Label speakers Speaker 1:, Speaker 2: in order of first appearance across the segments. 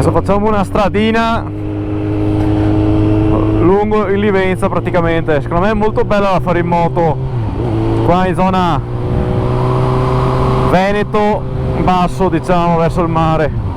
Speaker 1: Adesso facciamo una stradina lungo il Livenza praticamente. Secondo me è molto bella da fare in moto qua in zona Veneto basso, diciamo, verso il mare.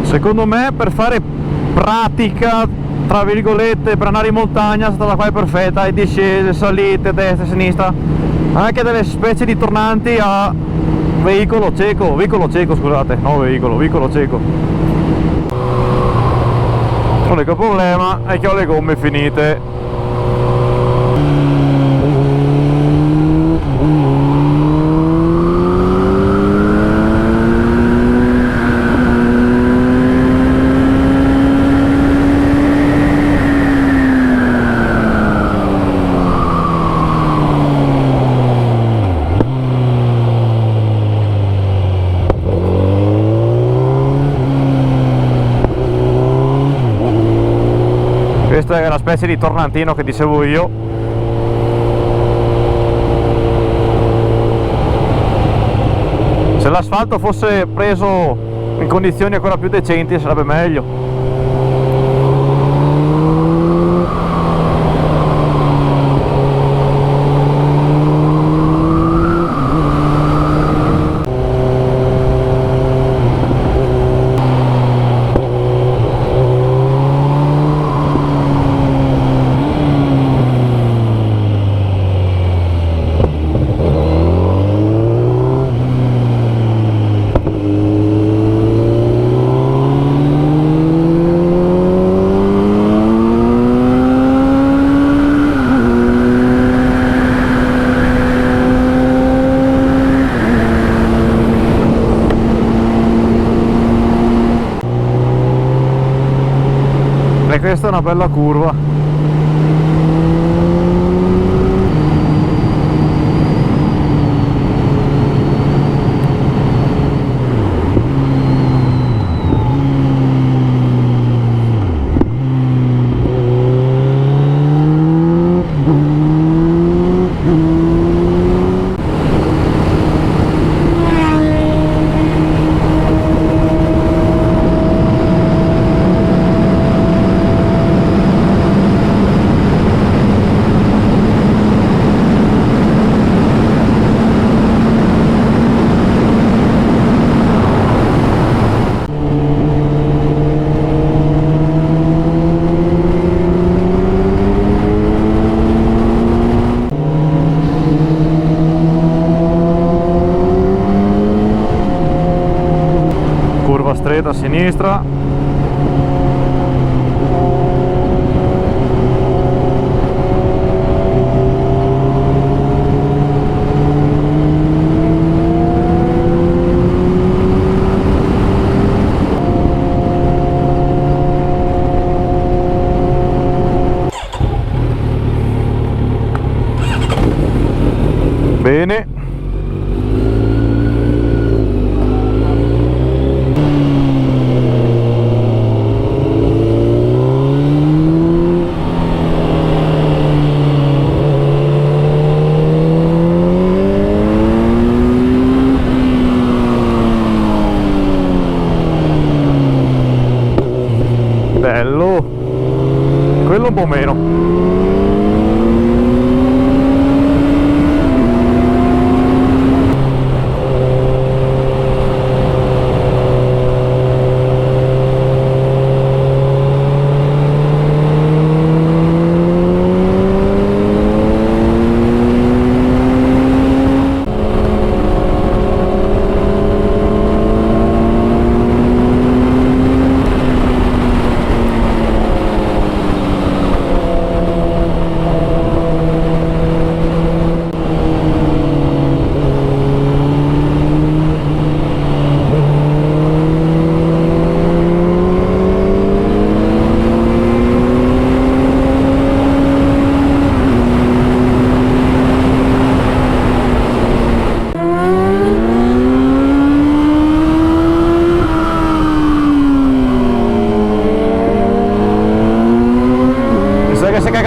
Speaker 1: Secondo me per fare pratica, tra virgolette, per andare in montagna, questa qua è perfetta, e discese, salite, destra e sinistra, anche delle specie di tornanti a veicolo cieco, scusate, no veicolo cieco. L'unico problema è che ho le gomme finite. Questa è una specie di tornantino che dicevo io. Se l'asfalto fosse preso in condizioni ancora più decenti sarebbe meglio. E questa è una bella curva. Curva stretta a sinistra. Bene. Bello, quello un po' meno.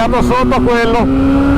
Speaker 1: legato sotto a quello.